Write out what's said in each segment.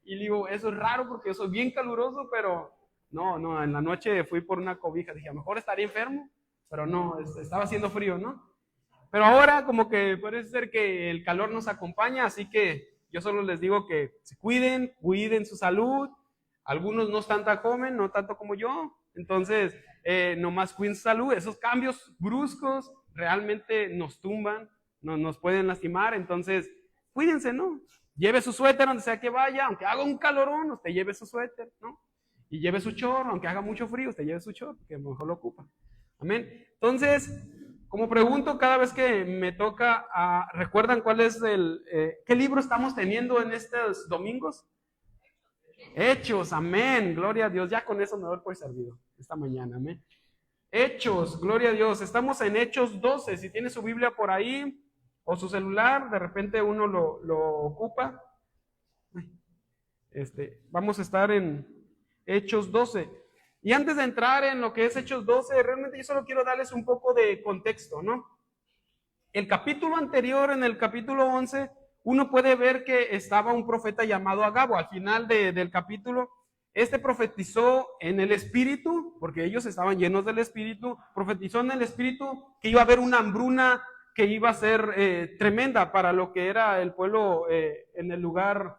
Y digo, eso es raro porque yo soy bien caluroso, pero no, en la noche fui por una cobija. Dije, a lo mejor estaría enfermo, pero no, estaba haciendo frío, ¿no? Pero ahora como que parece ser que el calor nos acompaña, así que yo solo les digo que se cuiden su salud. Algunos no están tan jóvenes, no tanto como yo. Entonces, nomás cuiden su salud. Esos cambios bruscos realmente nos tumban, nos pueden lastimar. Entonces, cuídense, ¿no? Lleve su suéter donde sea que vaya, aunque haga un calorón, usted lleve su suéter, ¿no? Y lleve su chorro, aunque haga mucho frío, usted lleve su chorro, que mejor lo ocupa. Amén. Entonces, como pregunto cada vez que me toca, ¿recuerdan cuál es qué libro estamos teniendo en estos domingos? Hechos, amén, gloria a Dios, ya con eso me doy por servido esta mañana, amén. Hechos, gloria a Dios, estamos en Hechos 12, si tiene su Biblia por ahí o su celular, de repente uno lo ocupa. Vamos a estar en Hechos 12. Y antes de entrar en lo que es Hechos 12, realmente yo solo quiero darles un poco de contexto, ¿no? El capítulo anterior, en el capítulo 11, uno puede ver que estaba un profeta llamado Agabo. Al final del capítulo, profetizó en el Espíritu, porque ellos estaban llenos del Espíritu, profetizó en el Espíritu que iba a haber una hambruna que iba a ser tremenda para lo que era el pueblo en el lugar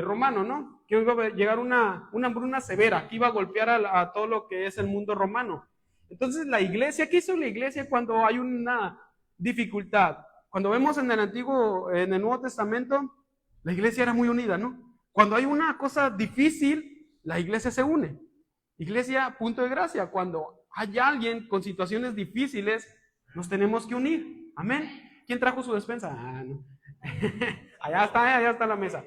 romano, ¿no? Que iba a llegar una hambruna severa, que iba a golpear a todo lo que es el mundo romano. Entonces la iglesia, ¿qué hizo la iglesia cuando hay una dificultad? Cuando vemos en el Nuevo Testamento, la iglesia era muy unida, ¿no? Cuando hay una cosa difícil, la iglesia se une. Iglesia, punto de gracia. Cuando hay alguien con situaciones difíciles, nos tenemos que unir. Amén. ¿Quién trajo su despensa? No. allá está la mesa.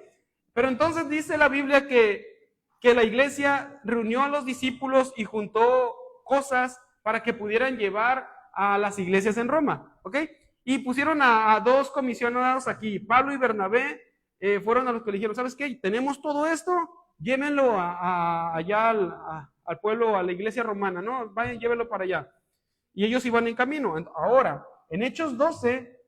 Pero entonces dice la Biblia que la iglesia reunió a los discípulos y juntó cosas para que pudieran llevar a las iglesias en Roma, ¿ok? Y pusieron a dos comisionados aquí, Pablo y Bernabé, fueron a los que le dijeron, ¿sabes qué? Tenemos todo esto, llévenlo allá al pueblo, a la iglesia romana, ¿no? Vayan, llévenlo para allá. Y ellos iban en camino. Ahora, en Hechos 12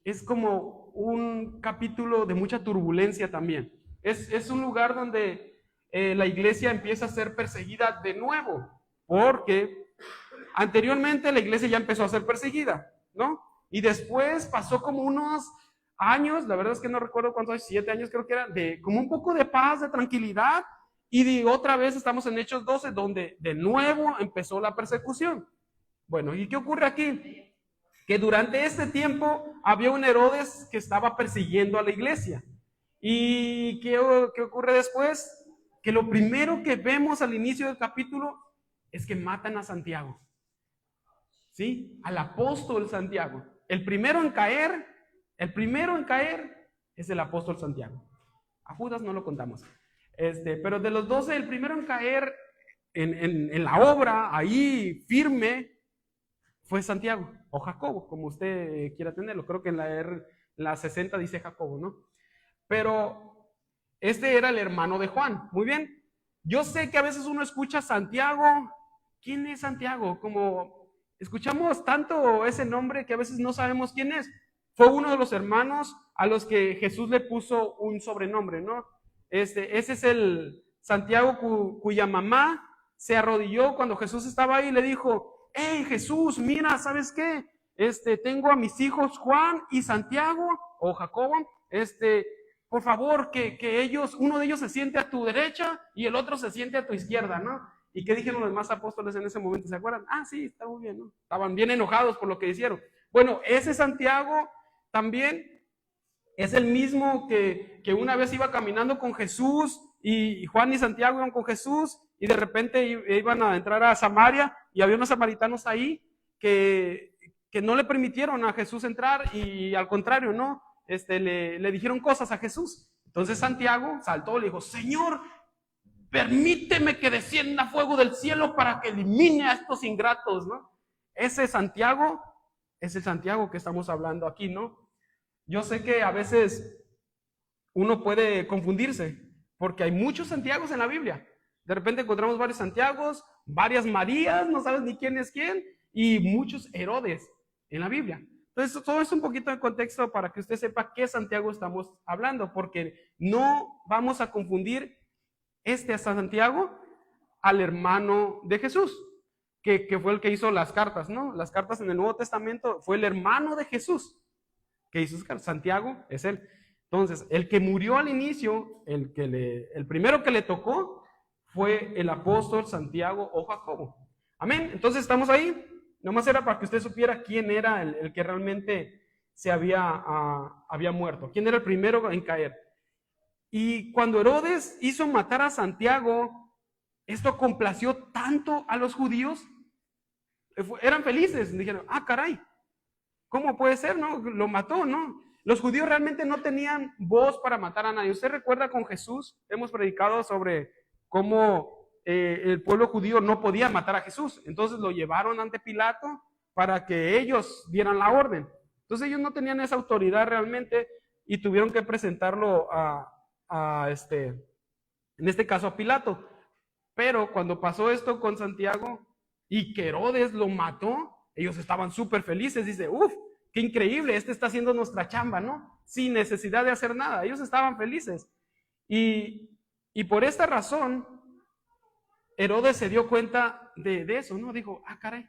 es como un capítulo de mucha turbulencia también. Es un lugar donde la iglesia empieza a ser perseguida de nuevo, porque anteriormente la iglesia ya empezó a ser perseguida, ¿no? Y después pasó como unos años, la verdad es que no recuerdo cuántos, 7 años creo que era, de como un poco de paz, de tranquilidad, y otra vez estamos en Hechos 12, donde de nuevo empezó la persecución. Bueno, ¿y qué ocurre aquí? Que durante este tiempo había un Herodes que estaba persiguiendo a la iglesia. ¿Y qué ocurre después? Que lo primero que vemos al inicio del capítulo es que matan a Santiago. ¿Sí? Al apóstol Santiago. El primero en caer es el apóstol Santiago. A Judas no lo contamos. Pero de los 12, el primero en caer en la obra, ahí firme, fue Santiago, o Jacobo, como usted quiera tenerlo. Creo que en la 60 dice Jacobo, ¿no? Pero era el hermano de Juan. Muy bien. Yo sé que a veces uno escucha Santiago. ¿Quién es Santiago? Como escuchamos tanto ese nombre que a veces no sabemos quién es. Fue uno de los hermanos a los que Jesús le puso un sobrenombre, ¿no? Ese es el Santiago cuya mamá se arrodilló cuando Jesús estaba ahí y le dijo, hey Jesús, mira, ¿sabes qué? Tengo a mis hijos Juan y Santiago, o Jacobo, por favor, que uno de ellos se siente a tu derecha y el otro se siente a tu izquierda, ¿no? ¿Y qué dijeron los demás apóstoles en ese momento? ¿Se acuerdan? Ah, sí, está muy bien, ¿no? Estaban bien enojados por lo que hicieron. Bueno, ese Santiago también es el mismo que una vez iba caminando con Jesús y Juan y Santiago iban con Jesús y de repente iban a entrar a Samaria y había unos samaritanos ahí que no le permitieron a Jesús entrar y al contrario, ¿no? Le dijeron cosas a Jesús. Entonces Santiago saltó y le dijo, Señor, permíteme que descienda fuego del cielo para que elimine a estos ingratos, ¿no? Ese Santiago es el Santiago que estamos hablando aquí, ¿no? Yo sé que a veces uno puede confundirse porque hay muchos Santiagos en la Biblia. De repente encontramos varios Santiagos, varias Marías, no sabes ni quién es quién, y muchos Herodes en la Biblia. Entonces, todo es un poquito de contexto para que usted sepa qué Santiago estamos hablando, porque no vamos a confundir a Santiago al hermano de Jesús, que fue el que hizo las cartas, ¿no? Las cartas en el Nuevo Testamento fue el hermano de Jesús que hizo Santiago, es él. Entonces, el que murió al inicio, el primero que le tocó fue el apóstol Santiago o Jacobo. Amén. Entonces, estamos ahí. Nomás era para que usted supiera quién era el que realmente se había muerto. ¿Quién era el primero en caer? Y cuando Herodes hizo matar a Santiago, esto complació tanto a los judíos, eran felices, dijeron, caray, ¿cómo puede ser? No, lo mató, ¿no? Los judíos realmente no tenían voz para matar a nadie. ¿Usted recuerda con Jesús? Hemos predicado sobre cómo el pueblo judío no podía matar a Jesús. Entonces lo llevaron ante Pilato para que ellos dieran la orden. Entonces ellos no tenían esa autoridad realmente y tuvieron que presentarlo en este caso a Pilato. Pero cuando pasó esto con Santiago y que Herodes lo mató, ellos estaban súper felices. Dice, qué increíble, está haciendo nuestra chamba, ¿no? Sin necesidad de hacer nada. Ellos estaban felices. Y por esta razón, Herodes se dio cuenta de eso, ¿no? Dijo, caray,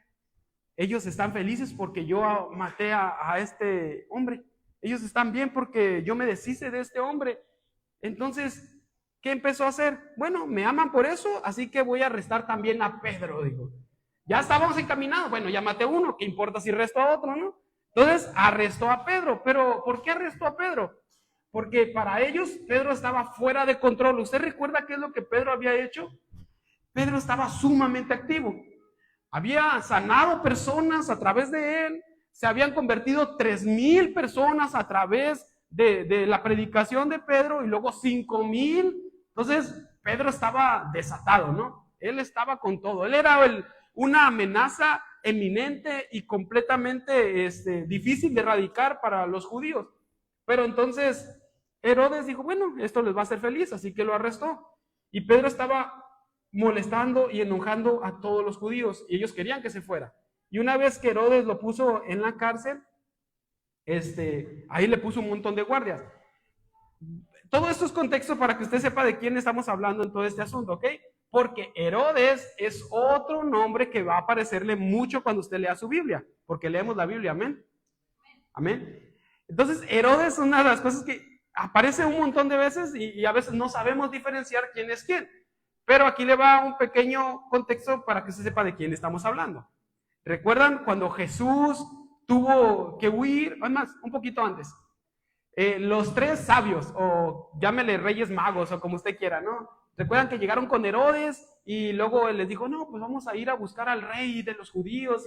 ellos están felices porque yo maté a este hombre. Ellos están bien porque yo me deshice de este hombre. Entonces, ¿qué empezó a hacer? Bueno, me aman por eso, así que voy a arrestar también a Pedro, dijo. Ya estábamos encaminados, bueno, ya maté uno, ¿qué importa si arresto a otro, no? Entonces, arrestó a Pedro, pero ¿por qué arrestó a Pedro? Porque para ellos, Pedro estaba fuera de control. ¿Usted recuerda qué es lo que Pedro había hecho? Pedro estaba sumamente activo. Había sanado personas a través de él, se habían convertido 3,000 personas a través de la predicación de Pedro y luego 5,000. Entonces, Pedro estaba desatado, ¿no? Él estaba con todo. Él era una amenaza eminente y completamente difícil de erradicar para los judíos. Pero entonces Herodes dijo, bueno, esto les va a hacer feliz, así que lo arrestó. Y Pedro estaba molestando y enojando a todos los judíos y ellos querían que se fuera. Y una vez que Herodes lo puso en la cárcel, ahí le puso un montón de guardias. Todo esto es contexto para que usted sepa de quién estamos hablando en todo este asunto, ¿ok? Porque Herodes es otro nombre que va a aparecerle mucho cuando usted lea su Biblia, porque leemos la Biblia, amén. Amén. Entonces, Herodes es una de las cosas que aparece un montón de veces y a veces no sabemos diferenciar quién es quién. Pero aquí le va un pequeño contexto para que usted sepa de quién estamos hablando. ¿Recuerdan cuando Jesús tuvo que huir? Además, un poquito antes. Los 3 sabios, o llámele reyes magos, o como usted quiera, ¿no? Recuerdan que llegaron con Herodes y luego él les dijo, no, pues vamos a ir a buscar al rey de los judíos.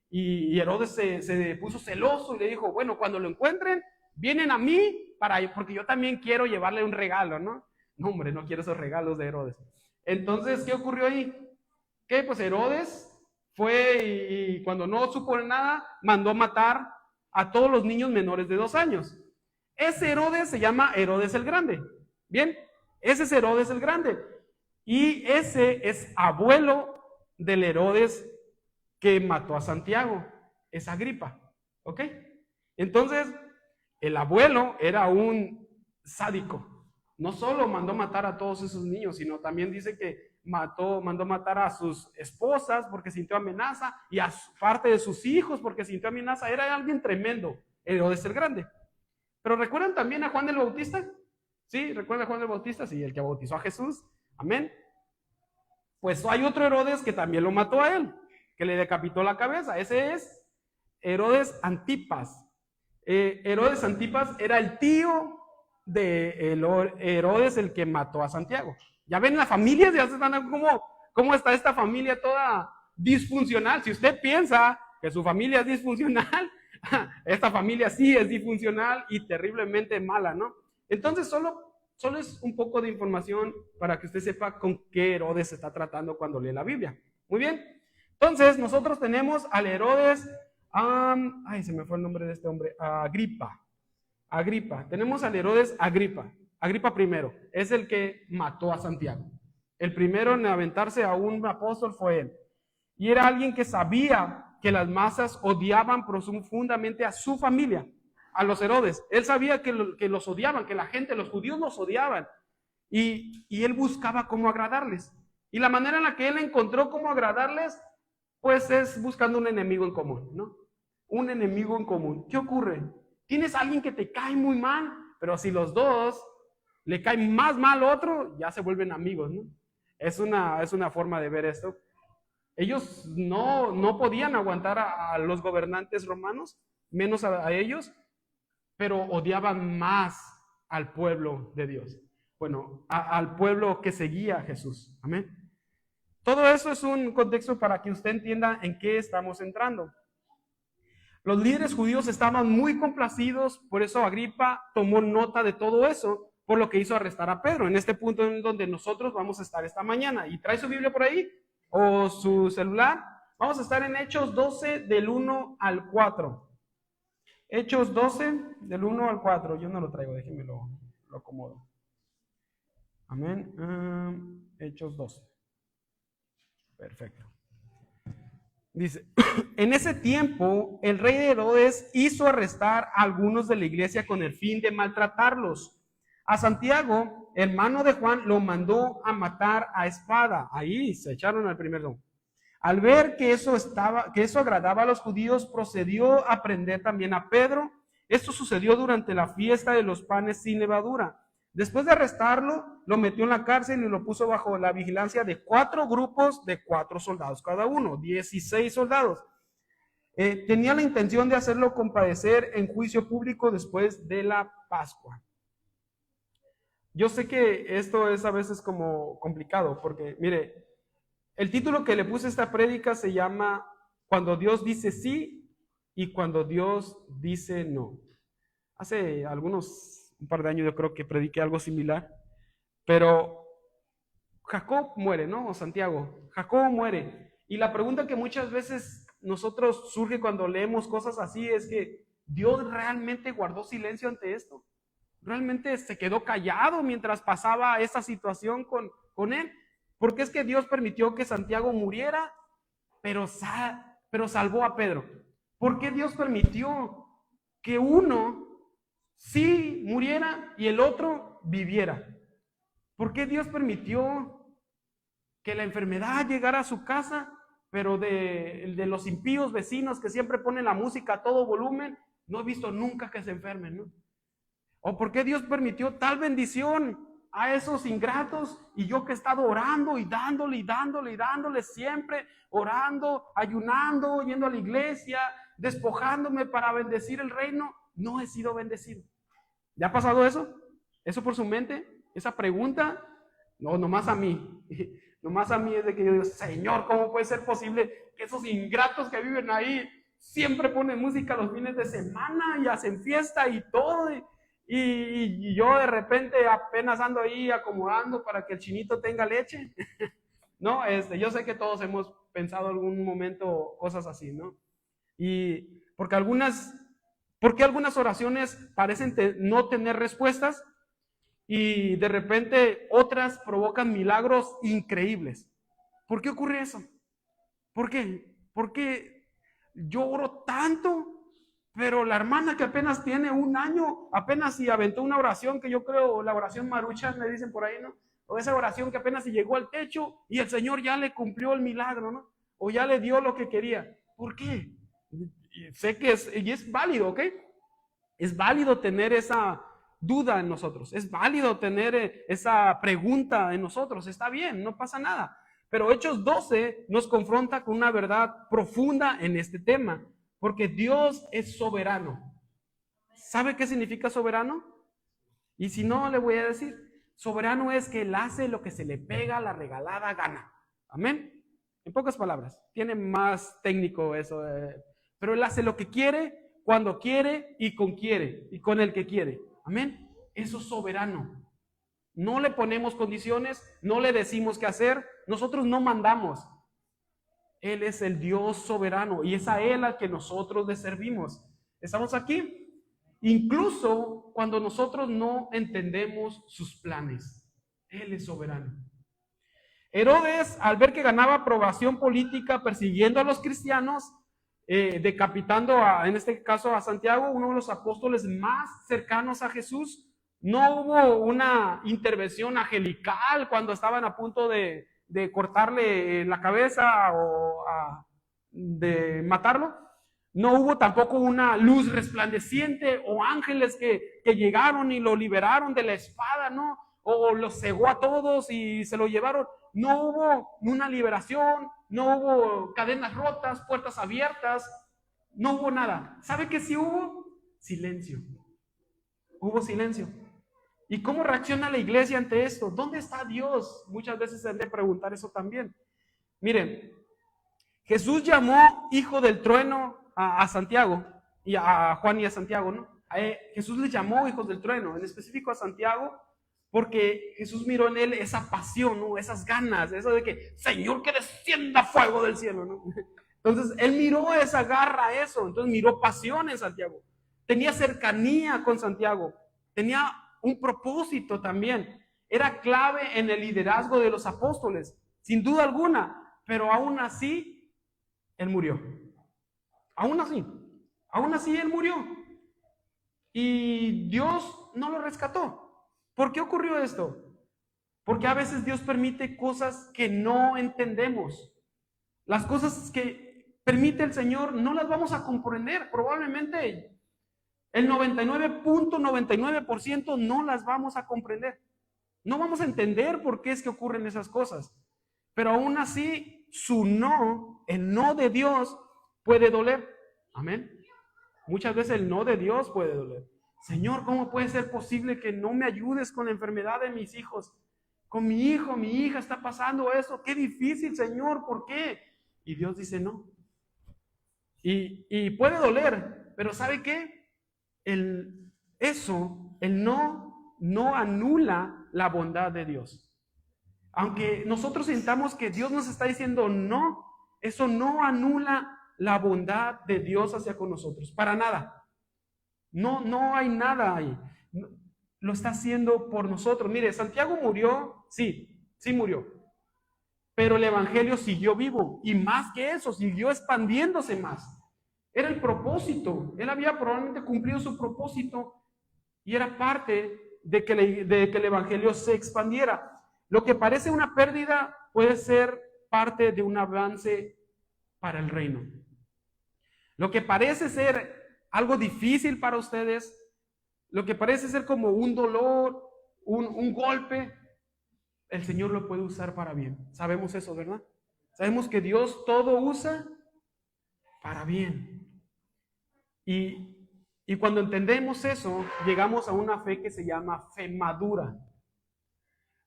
Y Herodes se puso celoso y le dijo, bueno, cuando lo encuentren, vienen a mí porque yo también quiero llevarle un regalo, ¿no? No, hombre, no quiero esos regalos de Herodes. Entonces, ¿qué ocurrió ahí? Que pues Herodes fue y cuando no supo nada, mandó matar a todos los niños menores de 2 años. Ese Herodes se llama Herodes el Grande. Bien, ese es Herodes el Grande. Y ese es abuelo del Herodes que mató a Santiago. Es Agripa. ¿Ok? Entonces, el abuelo era un sádico. No solo mandó matar a todos esos niños, sino también dice que mandó matar a sus esposas porque sintió amenaza y a parte de sus hijos porque sintió amenaza. Era alguien tremendo, Herodes el Grande. Pero ¿recuerdan también a Juan el Bautista? ¿Sí? ¿Recuerdan a Juan el Bautista? Sí, el que bautizó a Jesús. Amén. Pues hay otro Herodes que también lo mató a él, que le decapitó la cabeza. Ese es Herodes Antipas. Herodes Antipas era el tío de Herodes el que mató a Santiago. Ya ven la familia, ya se están cómo está esta familia toda disfuncional. Si usted piensa que su familia es disfuncional, esta familia sí es disfuncional y terriblemente mala, ¿no? Entonces solo es un poco de información para que usted sepa con qué Herodes se está tratando cuando lee la Biblia. Muy bien. Entonces nosotros tenemos al Herodes, se me fue el nombre de este hombre, Agripa. Tenemos al Herodes Agripa primero, es el que mató a Santiago. El primero en aventarse a un apóstol fue él. Y era alguien que sabía que las masas odiaban profundamente a su familia, a los Herodes. Él sabía que los odiaban, que la gente, los judíos los odiaban. Y él buscaba cómo agradarles. Y la manera en la que él encontró cómo agradarles, pues es buscando un enemigo en común, ¿no? Un enemigo en común. ¿Qué ocurre? Tienes a alguien que te cae muy mal, pero si los dos le caen más mal otro, ya se vuelven amigos, ¿no? Es una forma de ver esto. Ellos no podían aguantar a los gobernantes romanos, menos a ellos, pero odiaban más al pueblo de Dios. Bueno, al pueblo que seguía a Jesús. Amén. Todo eso es un contexto para que usted entienda en qué estamos entrando. Los líderes judíos estaban muy complacidos, por eso Agripa tomó nota de todo eso, por lo que hizo arrestar a Pedro, en este punto en donde nosotros vamos a estar esta mañana. ¿Y trae su Biblia por ahí? ¿O su celular? Vamos a estar en Hechos 12, del 1 al 4. Hechos 12, del 1 al 4. Yo no lo traigo, déjenme lo acomodo. Amén. Hechos 12. Perfecto. Dice, en ese tiempo el rey Herodes hizo arrestar a algunos de la iglesia con el fin de maltratarlos. A Santiago, hermano de Juan, lo mandó a matar a espada. Ahí se echaron al primer don. Al ver que eso agradaba a los judíos, procedió a prender también a Pedro. Esto sucedió durante la fiesta de los panes sin levadura. Después de arrestarlo, lo metió en la cárcel y lo puso bajo la vigilancia de 4 grupos de 4 soldados cada uno, 16 soldados. Tenía la intención de hacerlo comparecer en juicio público después de la Pascua. Yo sé que esto es a veces como complicado, porque mire, el título que le puse a esta prédica se llama Cuando Dios dice sí y cuando Dios dice no. Hace un par de años yo creo que prediqué algo similar, pero Jacob muere, ¿no? O Santiago, Jacob muere. Y la pregunta que muchas veces nosotros surge cuando leemos cosas así es que ¿Dios realmente guardó silencio ante esto? ¿Realmente se quedó callado mientras pasaba esa situación con él? ¿Por qué es que Dios permitió que Santiago muriera, pero salvó a Pedro? ¿Por qué Dios permitió que uno sí muriera y el otro viviera? ¿Por qué Dios permitió que la enfermedad llegara a su casa, pero de los impíos vecinos que siempre ponen la música a todo volumen, no he visto nunca que se enfermen, ¿no? ¿O por qué Dios permitió tal bendición a esos ingratos y yo que he estado orando y dándole siempre, orando, ayunando, yendo a la iglesia, despojándome para bendecir el reino, no he sido bendecido? ¿Ya ha pasado eso? ¿Eso por su mente? ¿Esa pregunta? No, nomás a mí. Nomás a mí es de que yo digo, Señor, ¿cómo puede ser posible que esos ingratos que viven ahí siempre ponen música los fines de semana y hacen fiesta y todo? Y yo de repente apenas ando ahí acomodando para que el chinito tenga leche. No, yo sé que todos hemos pensado en algún momento cosas así, ¿no? Y porque algunas oraciones parecen no tener respuestas y de repente otras provocan milagros increíbles. ¿Por qué ocurre eso? ¿Por qué? Porque yo oro tanto, pero la hermana que apenas tiene 1 año, apenas si aventó una oración que yo creo, la oración marucha, me dicen por ahí, ¿no? O esa oración que apenas si llegó al techo y el Señor ya le cumplió el milagro, ¿no? O ya le dio lo que quería. ¿Por qué? Sé que es válido, ¿ok? Es válido tener esa duda en nosotros, es válido tener esa pregunta en nosotros, está bien, no pasa nada. Pero Hechos 12 nos confronta con una verdad profunda en este tema, porque Dios es soberano. ¿Sabe qué significa soberano? Y si no, le voy a decir, soberano es que Él hace lo que se le pega la regalada gana. Amén. En pocas palabras, tiene más técnico eso, pero Él hace lo que quiere, cuando quiere y con el que quiere. Amén. Eso es soberano. No le ponemos condiciones, no le decimos qué hacer, nosotros no mandamos. Él es el Dios soberano y es a Él al que nosotros le servimos. ¿Estamos aquí? Incluso cuando nosotros no entendemos sus planes. Él es soberano. Herodes, al ver que ganaba aprobación política persiguiendo a los cristianos, decapitando, en este caso a Santiago, uno de los apóstoles más cercanos a Jesús. No hubo una intervención angelical cuando estaban a punto de cortarle la cabeza o de matarlo. No hubo tampoco una luz resplandeciente o ángeles que llegaron y lo liberaron de la espada, ¿no? O los cegó a todos y se lo llevaron. No hubo una liberación, no hubo cadenas rotas, puertas abiertas, no hubo nada. ¿Sabe qué sí hubo? Silencio. Hubo silencio. ¿Y cómo reacciona la iglesia ante esto? ¿Dónde está Dios? Muchas veces se han de preguntar eso también. Miren, Jesús llamó hijo del trueno a Santiago, y a Juan y a Santiago, ¿no? Jesús les llamó hijos del trueno, en específico a Santiago, porque Jesús miró en él esa pasión, ¿no? Esas ganas, eso de que, Señor, que descienda fuego del cielo, ¿no? Entonces, él miró esa garra, eso, entonces miró pasión en Santiago. Tenía cercanía con Santiago, tenía un propósito también. Era clave en el liderazgo de los apóstoles, sin duda alguna, pero aún así, él murió. Aún así él murió. Y Dios no lo rescató. ¿Por qué ocurrió esto? Porque a veces Dios permite cosas que no entendemos. Las cosas que permite el Señor no las vamos a comprender. Probablemente el 99.99% no las vamos a comprender. No vamos a entender por qué es que ocurren esas cosas. Pero aún así, el no de Dios puede doler. Amén. Muchas veces el no de Dios puede doler. Señor, ¿cómo puede ser posible que no me ayudes con la enfermedad de mis hijos? Con mi hijo, mi hija está pasando eso. Qué difícil, Señor, ¿por qué? Y Dios dice no. Y puede doler, pero ¿sabe qué? El no anula la bondad de Dios. Aunque nosotros sintamos que Dios nos está diciendo no, eso no anula la bondad de Dios hacia con nosotros, para nada. No hay nada ahí. Lo está haciendo por nosotros. Mire, Santiago murió, sí murió, pero el evangelio siguió vivo, y más que eso, siguió expandiéndose más. Era el propósito. Él había probablemente cumplido su propósito y era parte de que el evangelio se expandiera. Lo que parece una pérdida puede ser parte de un avance para el reino. Lo que parece ser algo difícil para ustedes, lo que parece ser como un dolor, un golpe, el Señor lo puede usar para bien. Sabemos eso, ¿verdad? Sabemos que Dios todo usa para bien. Y cuando entendemos eso, llegamos a una fe que se llama fe madura.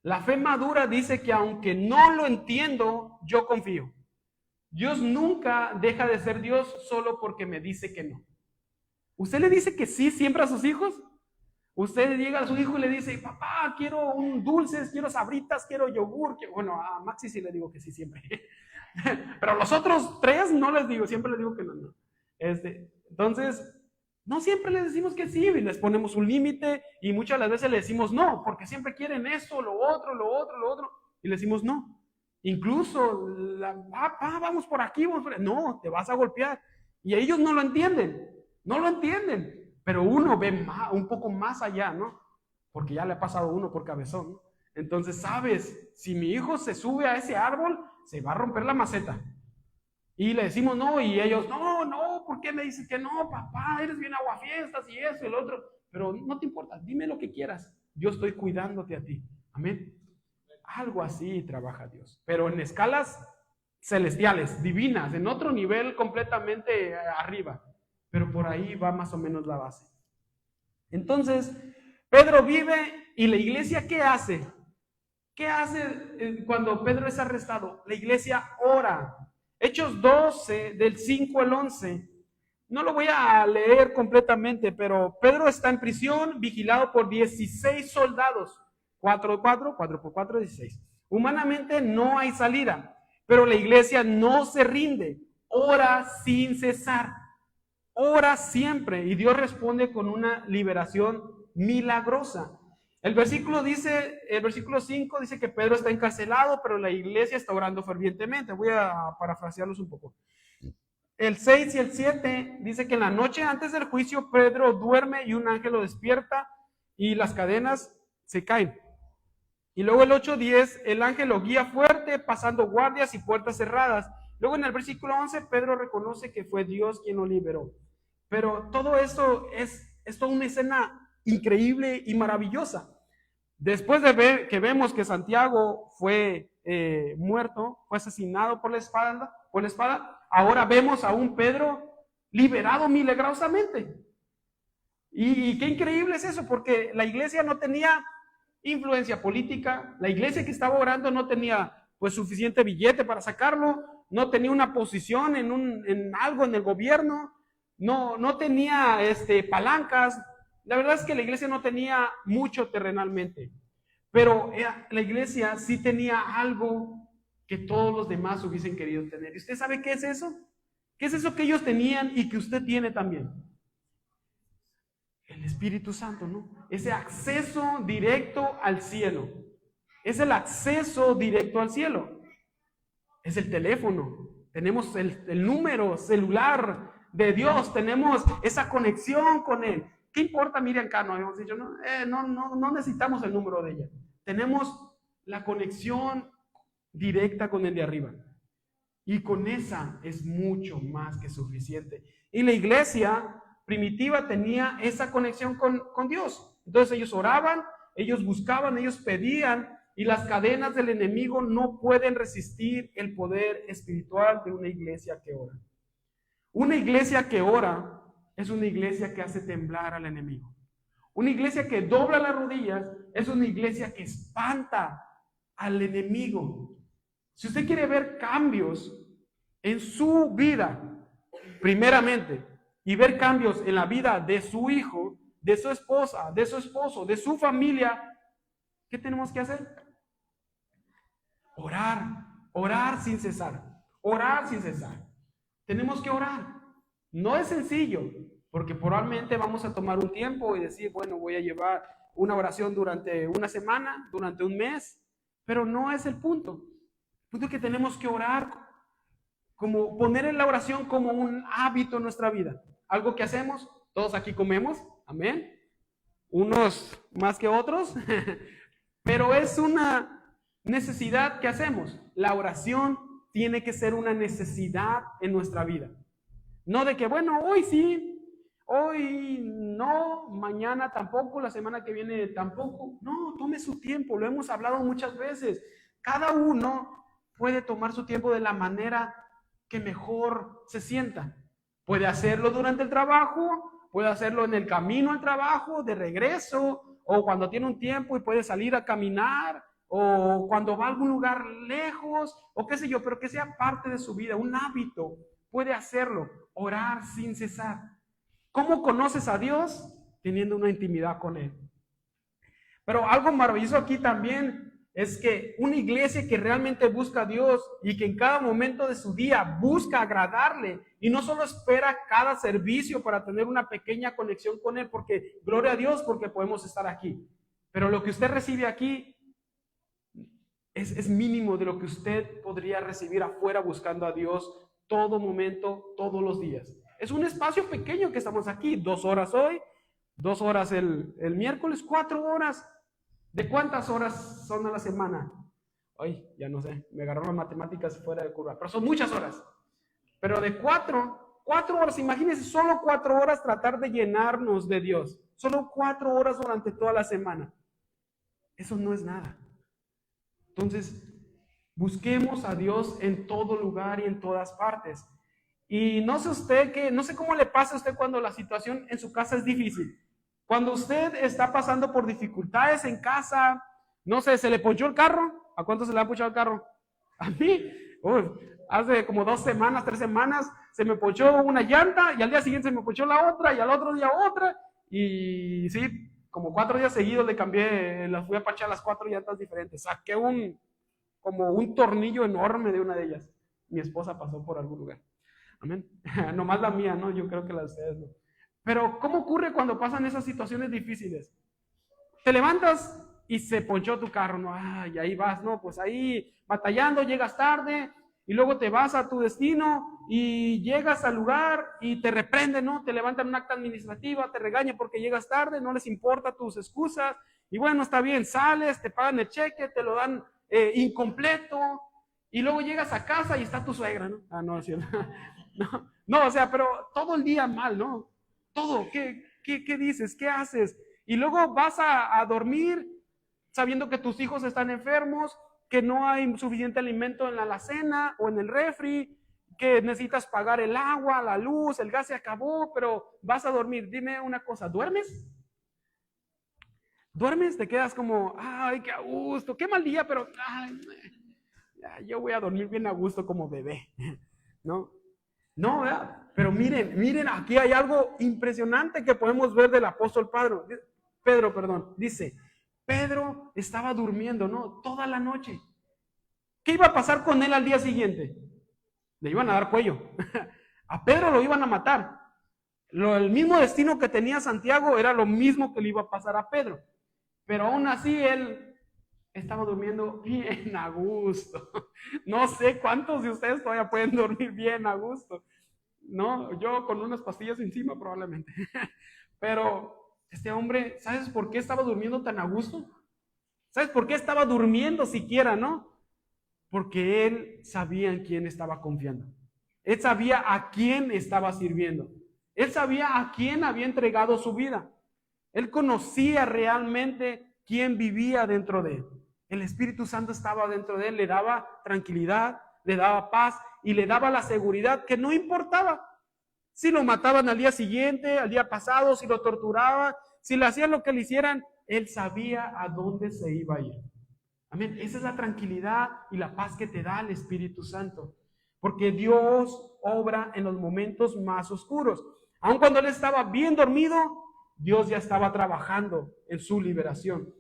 La fe madura dice que aunque no lo entiendo, yo confío. Dios nunca deja de ser Dios solo porque me dice que no. ¿Usted le dice que sí siempre a sus hijos? Usted llega a su hijo y le dice, papá, quiero un dulces, quiero sabritas, quiero yogur. Bueno, a Maxi sí le digo que sí siempre. Pero a los otros tres no les digo, siempre les digo que no. Entonces, no siempre les decimos que sí, y les ponemos un límite, y muchas de las veces le decimos no, porque siempre quieren esto, lo otro, y le decimos no. Incluso, papá, vamos por aquí, no, te vas a golpear. Y ellos no lo entienden, pero uno ve un poco más allá, ¿no? Porque ya le ha pasado a uno por cabezón, ¿no? Entonces, sabes, si mi hijo se sube a ese árbol, se va a romper la maceta. Y le decimos no, y ellos, no, ¿por qué me dices que no, papá? Eres bien aguafiestas y eso y el otro. Pero no te importa, dime lo que quieras. Yo estoy cuidándote a ti. Amén. Algo así trabaja Dios. Pero en escalas celestiales, divinas, en otro nivel completamente arriba. Pero por ahí va más o menos la base. Entonces, Pedro vive, y la iglesia, ¿qué hace? ¿Qué hace cuando Pedro es arrestado? La iglesia ora. Hechos 12, del 5 al 11. No lo voy a leer completamente, pero Pedro está en prisión, vigilado por 16 soldados. 4 por 4, 16. Humanamente no hay salida, pero la iglesia no se rinde. Ora sin cesar. Ora siempre, y Dios responde con una liberación milagrosa. El versículo 5 dice que Pedro está encarcelado, pero la iglesia está orando fervientemente. Voy a parafrasearlos un poco. el 6 y el 7 dice que en la noche antes del juicio Pedro duerme y un ángel lo despierta y las cadenas se caen. Y luego el 8:10, el ángel lo guía fuerte, pasando guardias y puertas cerradas. Luego en el versículo 11, Pedro reconoce que fue Dios quien lo liberó. Pero todo esto es toda una escena increíble y maravillosa. Después de ver que vemos que Santiago fue muerto, fue asesinado por la espada, ahora vemos a un Pedro liberado milagrosamente. Y qué increíble es eso, porque la iglesia no tenía influencia política, la iglesia que estaba orando no tenía pues suficiente billete para sacarlo, no tenía una posición en algo en el gobierno, no tenía palancas. La verdad es que la iglesia no tenía mucho terrenalmente, pero la iglesia sí tenía algo que todos los demás hubiesen querido tener. ¿Y usted sabe qué es eso? ¿Qué es eso que ellos tenían y que usted tiene también? El Espíritu Santo, ¿no? Ese acceso directo al cielo. Es el acceso directo al cielo. Es el teléfono. Tenemos el número celular de Dios. Tenemos esa conexión con Él. ¿Qué importa Miriam Cano? Habíamos dicho, no necesitamos el número de ella. Tenemos la conexión directa con el de arriba. Y con esa es mucho más que suficiente. Y la iglesia primitiva tenía esa conexión con Dios. Entonces ellos oraban, ellos buscaban, ellos pedían, y las cadenas del enemigo no pueden resistir el poder espiritual de una iglesia que ora. Una iglesia que ora es una iglesia que hace temblar al enemigo. Una iglesia que dobla las rodillas es una iglesia que espanta al enemigo. Si usted quiere ver cambios en su vida, primeramente, y ver cambios en la vida de su hijo, de su esposa, de su esposo, de su familia, ¿qué tenemos que hacer? Orar sin cesar, orar sin cesar. Tenemos que orar. No es sencillo, porque probablemente vamos a tomar un tiempo y decir, bueno, voy a llevar una oración durante una semana, durante un mes, pero no es el punto. El punto es que tenemos que orar, como poner en la oración como un hábito en nuestra vida. Algo que hacemos, todos aquí comemos, amén. Unos más que otros, pero es una necesidad que hacemos. La oración tiene que ser una necesidad en nuestra vida. No de que, bueno, hoy sí, hoy no, mañana tampoco, la semana que viene tampoco. No, tome su tiempo, lo hemos hablado muchas veces. Cada uno puede tomar su tiempo de la manera que mejor se sienta. Puede hacerlo durante el trabajo, puede hacerlo en el camino al trabajo, de regreso, o cuando tiene un tiempo y puede salir a caminar, o cuando va a algún lugar lejos, o qué sé yo, pero que sea parte de su vida, un hábito. Puede hacerlo, orar sin cesar. ¿Cómo conoces a Dios? Teniendo una intimidad con Él. Pero algo maravilloso aquí también es que una iglesia que realmente busca a Dios y que en cada momento de su día busca agradarle y no solo espera cada servicio para tener una pequeña conexión con Él, porque gloria a Dios porque podemos estar aquí. Pero lo que usted recibe aquí es mínimo de lo que usted podría recibir afuera buscando a Dios todo momento, todos los días. Es un espacio pequeño que estamos aquí, 2 horas hoy, 2 horas el miércoles, 4 horas. ¿De cuántas horas son a la semana? Ay, ya no sé, me agarró las matemáticas fuera de curva, pero son muchas horas. Pero de 4 horas, imagínense, solo 4 horas tratar de llenarnos de Dios. Solo 4 horas durante toda la semana. Eso no es nada. Entonces, busquemos a Dios en todo lugar y en todas partes. Y no sé usted no sé cómo le pasa a usted cuando la situación en su casa es difícil. Cuando usted está pasando por dificultades en casa, no sé, ¿se le ponchó el carro? ¿A cuánto se le ha ponchado el carro? A mí, hace como 2 semanas, 3 semanas, se me ponchó una llanta y al día siguiente se me ponchó la otra y al otro día otra. Y sí, como 4 días seguidos le cambié, las fui a parchar las 4 llantas diferentes. Saqué como un tornillo enorme de una de ellas. Mi esposa pasó por algún lugar. Amén. Nomás la mía, ¿no? Yo creo que la de ustedes no. Pero, ¿cómo ocurre cuando pasan esas situaciones difíciles? Te levantas y se ponchó tu carro, ¿no? Y ahí vas, ¿no? Pues ahí batallando, llegas tarde y luego te vas a tu destino y llegas al lugar y te reprenden, ¿no? Te levantan un acta administrativa, te regañan porque llegas tarde, no les importa tus excusas, y bueno, está bien, sales, te pagan el cheque, te lo dan incompleto, y luego llegas a casa y está tu suegra, ¿no? Ah, no, es cierto. No, o sea, pero todo el día mal, ¿no? Todo, ¿qué dices? ¿Qué haces? Y luego vas a dormir sabiendo que tus hijos están enfermos, que no hay suficiente alimento en la alacena o en el refri, que necesitas pagar el agua, la luz, el gas se acabó, pero vas a dormir. Dime una cosa, ¿duermes? ¿Duermes? Te quedas como, ay, qué a gusto, qué mal día, pero ay, yo voy a dormir bien a gusto como bebé, ¿no? No, ¿verdad? Pero miren, aquí hay algo impresionante que podemos ver del apóstol Pedro, dice, Pedro estaba durmiendo, ¿no? Toda la noche. ¿Qué iba a pasar con él al día siguiente? Le iban a dar cuello. A Pedro lo iban a matar. El mismo destino que tenía Santiago era lo mismo que le iba a pasar a Pedro. Pero aún así él estaba durmiendo bien a gusto. No sé cuántos de ustedes todavía pueden dormir bien a gusto. No, yo con unas pastillas encima probablemente. Pero este hombre, ¿sabes por qué estaba durmiendo tan a gusto? ¿Sabes por qué estaba durmiendo siquiera, no? Porque él sabía en quién estaba confiando. Él sabía a quién estaba sirviendo. Él sabía a quién había entregado su vida. Él conocía realmente quién vivía dentro de él. El Espíritu Santo estaba dentro de él, le daba tranquilidad, le daba paz y le daba la seguridad que no importaba si lo mataban al día siguiente, al día pasado, si lo torturaban, si le hacían lo que le hicieran, él sabía a dónde se iba a ir. Amén. Esa es la tranquilidad y la paz que te da el Espíritu Santo. Porque Dios obra en los momentos más oscuros. Aun cuando él estaba bien dormido, Dios ya estaba trabajando en su liberación.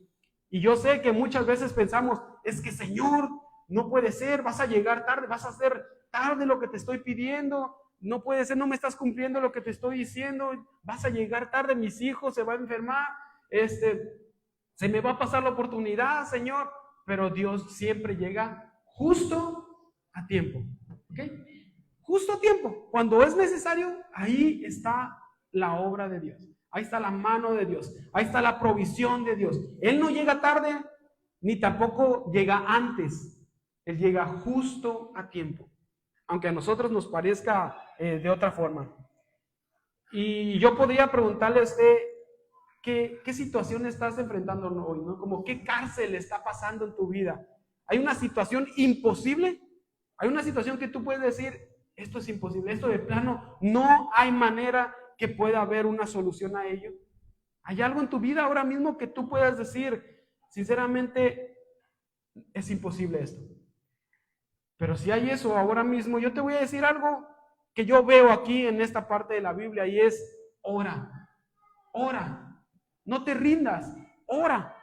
Y yo sé que muchas veces pensamos, es que Señor, no puede ser, vas a llegar tarde, vas a hacer tarde lo que te estoy pidiendo, no puede ser, no me estás cumpliendo lo que te estoy diciendo, vas a llegar tarde, mis hijos se van a enfermar, se me va a pasar la oportunidad, Señor. Pero Dios siempre llega justo a tiempo. ¿Ok? Justo a tiempo. Cuando es necesario, ahí está la obra de Dios. Ahí está la mano de Dios. Ahí está la provisión de Dios. Él no llega tarde, ni tampoco llega antes. Él llega justo a tiempo. Aunque a nosotros nos parezca de otra forma. Y yo podría preguntarle a usted, ¿qué situación estás enfrentando hoy? ¿No? Como qué cárcel está pasando en tu vida. ¿Hay una situación imposible? ¿Hay una situación que tú puedes decir, esto es imposible, esto de plano, no hay manera que pueda haber una solución a ello? ¿Hay algo en tu vida ahora mismo que tú puedas decir, sinceramente, es imposible esto? Pero si hay eso ahora mismo, yo te voy a decir algo que yo veo aquí en esta parte de la Biblia y es, ora, ora. No te rindas, ora,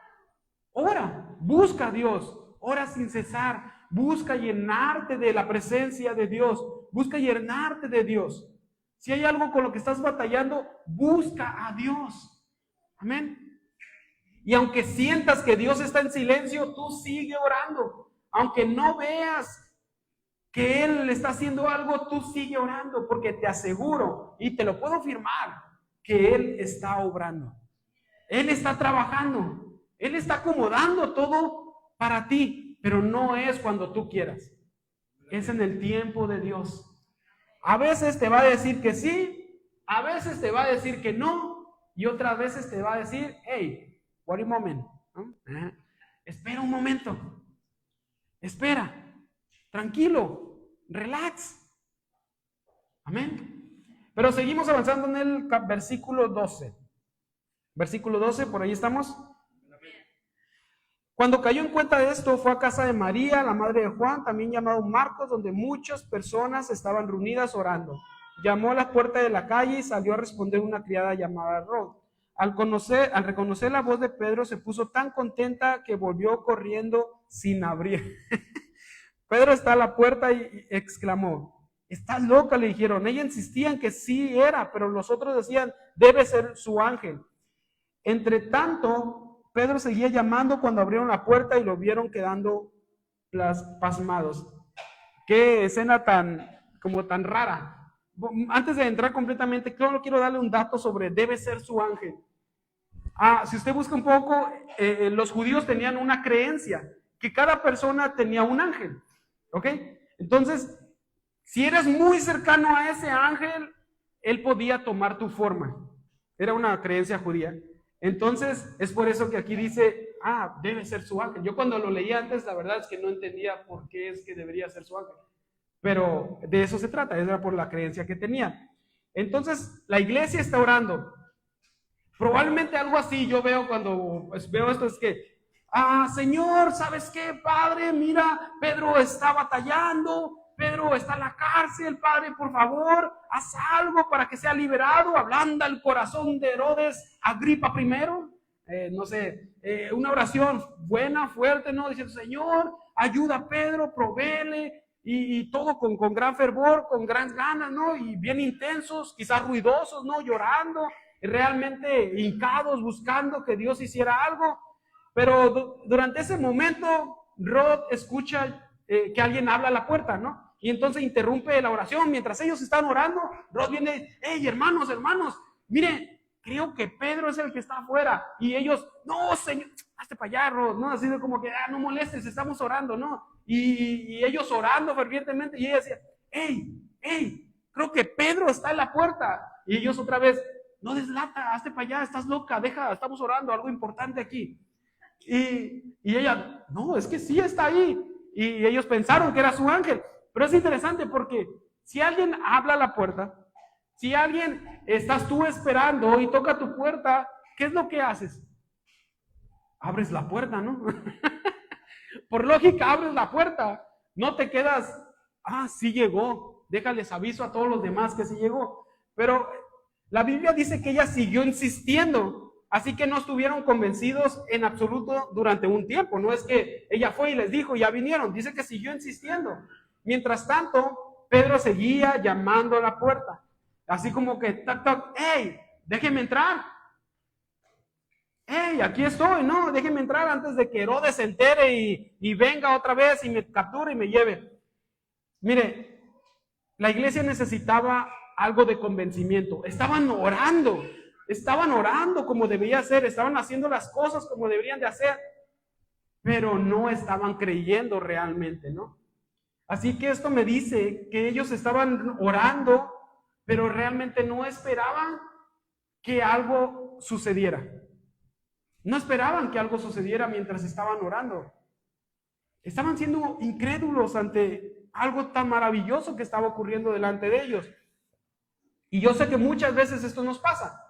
busca a Dios, ora sin cesar, busca llenarte de la presencia de Dios, busca llenarte de Dios. Si hay algo con lo que estás batallando, busca a Dios. Amén. Y aunque sientas que Dios está en silencio, tú sigue orando. Aunque no veas que Él está haciendo algo, tú sigue orando, porque te aseguro, y te lo puedo firmar, que Él está obrando. Él está trabajando, Él está acomodando todo para ti, pero no es cuando tú quieras, es en el tiempo de Dios. A veces te va a decir que sí, a veces te va a decir que no, y otras veces te va a decir, hey, wait a moment, ¿no? Espera un momento, espera, tranquilo, relax. Amén. Pero seguimos avanzando en el versículo 12. Versículo 12, por ahí estamos. Cuando cayó en cuenta de esto, fue a casa de María, la madre de Juan, también llamado Marcos, donde muchas personas estaban reunidas orando. Llamó a la puerta de la calle y salió a responder una criada llamada Rod. Al reconocer la voz de Pedro, se puso tan contenta que volvió corriendo sin abrir. Pedro está a la puerta y exclamó, ¿estás loca?, le dijeron. Ella insistía en que sí era, pero los otros decían, debe ser su ángel. Entre tanto, Pedro seguía llamando cuando abrieron la puerta y lo vieron quedando pasmados. Qué escena tan como tan rara. Antes de entrar completamente, quiero darle un dato sobre debe ser su ángel. Si usted busca un poco, los judíos tenían una creencia, que cada persona tenía un ángel, ¿ok? Entonces, si eras muy cercano a ese ángel, él podía tomar tu forma. Era una creencia judía. Entonces, es por eso que aquí dice, debe ser su ángel. Yo cuando lo leí antes, la verdad es que no entendía por qué es que debería ser su ángel. Pero de eso se trata, era por la creencia que tenía. Entonces, la iglesia está orando. Probablemente algo así yo veo cuando veo esto, es que, Señor, ¿sabes qué, Padre? Mira, Pedro está batallando, Pedro está en la cárcel, Padre, por favor, haz algo para que sea liberado, ablanda el corazón de Herodes Agripa primero. No sé, una oración buena, fuerte, ¿no? Diciendo, Señor, ayuda a Pedro, provéele, y todo con gran fervor, con gran ganas, ¿no? Y bien intensos, quizás ruidosos, ¿no? Llorando, realmente hincados, buscando que Dios hiciera algo. Pero durante ese momento, Rod escucha que alguien habla a la puerta, ¿no? Y entonces interrumpe la oración. Mientras ellos están orando, Rod viene, hey, hermanos, miren, creo que Pedro es el que está afuera. Y ellos, no, Señor, hazte para allá, Rod, ¿no? Así de como que, no molestes, estamos orando, ¿no? Y ellos orando fervientemente, y ella decía, hey, creo que Pedro está en la puerta. Y ellos otra vez, no deslata, hazte para allá, estás loca, estamos orando, algo importante aquí. Y ella, no, es que sí está ahí. Y ellos pensaron que era su ángel. Pero es interesante porque si alguien habla a la puerta, si alguien estás tú esperando y toca tu puerta, ¿qué es lo que haces? Abres la puerta, ¿no? Por lógica, abres la puerta. No te quedas, sí llegó, déjales aviso a todos los demás que sí llegó. Pero la Biblia dice que ella siguió insistiendo, así que no estuvieron convencidos en absoluto durante un tiempo. No es que ella fue y les dijo, ya vinieron, dice que siguió insistiendo. Mientras tanto, Pedro seguía llamando a la puerta, así como que, toc, toc, hey, déjenme entrar. Hey, aquí estoy, no, déjenme entrar antes de que Herodes se entere y venga otra vez y me capture y me lleve. Mire, la iglesia necesitaba algo de convencimiento. Estaban orando como debía ser, estaban haciendo las cosas como deberían de hacer, pero no estaban creyendo realmente, ¿no? Así que esto me dice que ellos estaban orando, pero realmente no esperaban que algo sucediera. No esperaban que algo sucediera mientras estaban orando. Estaban siendo incrédulos ante algo tan maravilloso que estaba ocurriendo delante de ellos. Y yo sé que muchas veces esto nos pasa.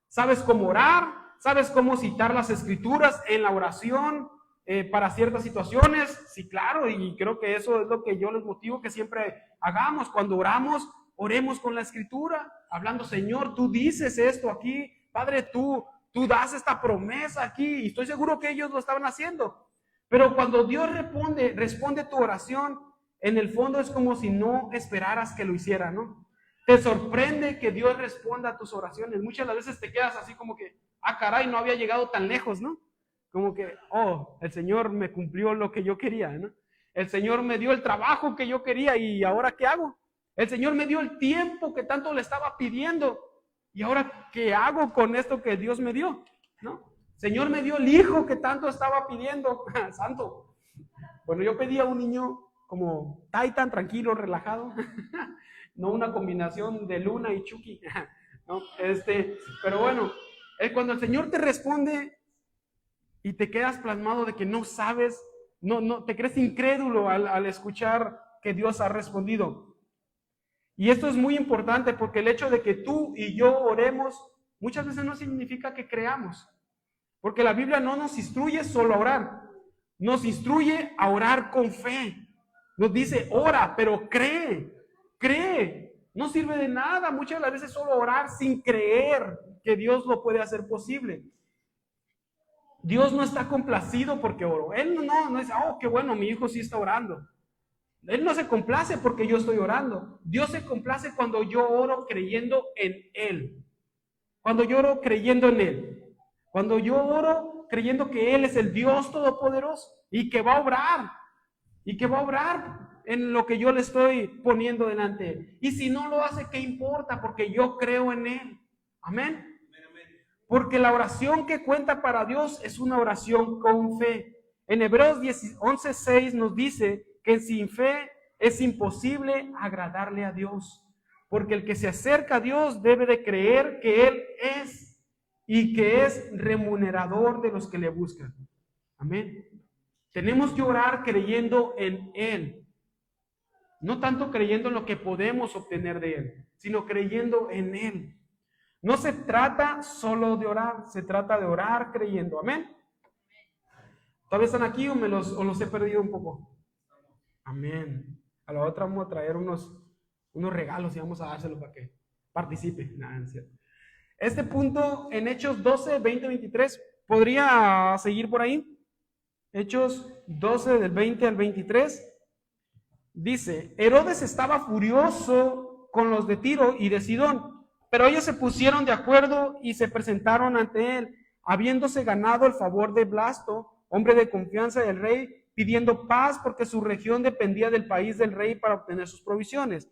¿Sabes cómo orar? ¿Sabes cómo citar las escrituras en la oración para ciertas situaciones? Sí, claro, y creo que eso es lo que yo les motivo que siempre hagamos. Cuando oramos, oremos con la escritura, hablando, Señor, tú dices esto aquí, Padre, tú das esta promesa aquí, y estoy seguro que ellos lo estaban haciendo. Pero cuando Dios responde tu oración, en el fondo es como si no esperaras que lo hiciera, ¿no? Te sorprende que Dios responda a tus oraciones. Muchas de las veces te quedas así como que, caray, no había llegado tan lejos, ¿no? Como que, el Señor me cumplió lo que yo quería, ¿no? El Señor me dio el trabajo que yo quería, ¿y ahora qué hago? El Señor me dio el tiempo que tanto le estaba pidiendo, ¿y ahora qué hago con esto que Dios me dio? ¿No? Señor me dio el hijo que tanto estaba pidiendo. Santo. Bueno, yo pedía un niño como Titan, tranquilo, relajado. No una combinación de Luna y Chucky. ¿No? Pero bueno, cuando el Señor te responde y te quedas plasmado de que no sabes, no te crees incrédulo al escuchar que Dios ha respondido. Y esto es muy importante porque el hecho de que tú y yo oremos muchas veces no significa que creamos. Porque la Biblia no nos instruye solo a orar, nos instruye a orar con fe. Nos dice, ora, pero cree. No sirve de nada muchas de las veces solo orar sin creer que Dios lo puede hacer posible. Dios no está complacido porque oro. Él no dice, qué bueno, mi hijo sí está orando. Él no se complace porque yo estoy orando. Dios se complace cuando yo oro creyendo en Él. Cuando yo oro creyendo en Él. Cuando yo oro creyendo que Él es el Dios Todopoderoso y que va a obrar. en lo que yo le estoy poniendo delante. Y si no lo hace, ¿qué importa? Porque yo creo en Él. Amén. Porque la oración que cuenta para Dios es una oración con fe. En Hebreos 11:6 nos dice que sin fe es imposible agradarle a Dios. Porque el que se acerca a Dios debe de creer que Él es y que es remunerador de los que le buscan. Amén. Tenemos que orar creyendo en Él. No tanto creyendo en lo que podemos obtener de Él, sino creyendo en Él. No se trata solo de orar, se trata de orar creyendo. Amén. ¿Todavía están aquí o los he perdido un poco? Amén. A la otra vamos a traer unos regalos y vamos a dárselos para que participe. Nada, no es cierto. Este punto en Hechos 12, 20, 23, ¿podría seguir por ahí? Hechos 12, del 20 al 23. Dice, Herodes estaba furioso con los de Tiro y de Sidón, pero ellos se pusieron de acuerdo y se presentaron ante él, habiéndose ganado el favor de Blasto, hombre de confianza del rey, pidiendo paz porque su región dependía del país del rey para obtener sus provisiones.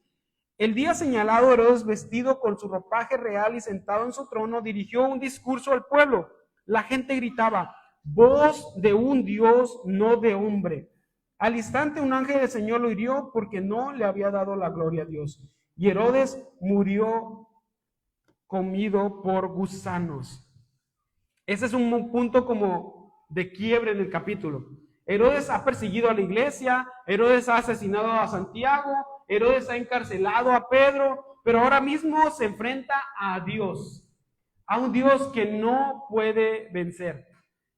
El día señalado, Herodes, vestido con su ropaje real y sentado en su trono, dirigió un discurso al pueblo. La gente gritaba, voz de un Dios, no de hombre. Al instante un ángel del Señor lo hirió porque no le había dado la gloria a Dios. Y Herodes murió comido por gusanos. Ese es un punto como de quiebre en el capítulo. Herodes ha perseguido a la iglesia, Herodes ha asesinado a Santiago, Herodes ha encarcelado a Pedro, pero ahora mismo se enfrenta a Dios, a un Dios que no puede vencer.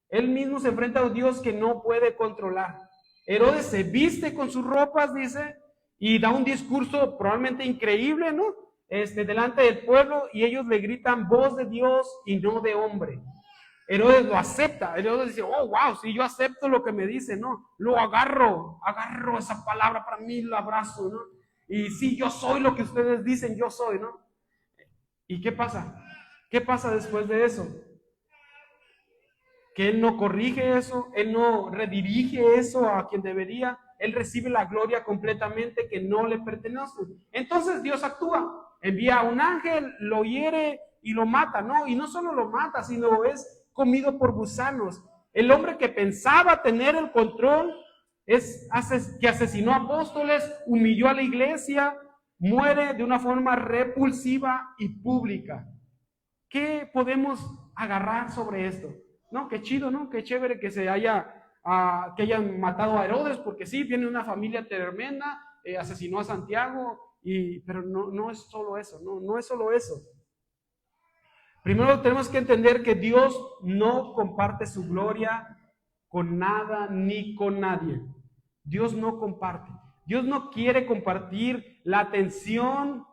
Él mismo se enfrenta a un Dios que no puede controlar. Herodes se viste con sus ropas, dice, y da un discurso probablemente increíble, ¿no? Delante del pueblo, y ellos le gritan voz de Dios y no de hombre. Herodes lo acepta. Herodes dice, oh, wow, si yo acepto lo que me dice, ¿no? Lo agarro esa palabra para mí, lo abrazo, ¿no? Y sí, yo soy lo que ustedes dicen, yo soy, ¿no? ¿Y qué pasa? ¿Qué pasa después de eso? Que él no corrige eso, él no redirige eso a quien debería, él recibe la gloria completamente que no le pertenece. Entonces Dios actúa, envía a un ángel, lo hiere y lo mata, ¿no? Y no solo lo mata, sino es comido por gusanos. El hombre que pensaba tener el control, que asesinó apóstoles, humilló a la iglesia, muere de una forma repulsiva y pública. ¿Qué podemos agarrar sobre esto? No, qué chido, ¿no? Qué chévere que que hayan matado a Herodes, porque sí, viene una familia tremenda, asesinó a Santiago, pero no es solo eso, no es solo eso. Primero tenemos que entender que Dios no comparte su gloria con nada ni con nadie. Dios no comparte. Dios no quiere compartir la atención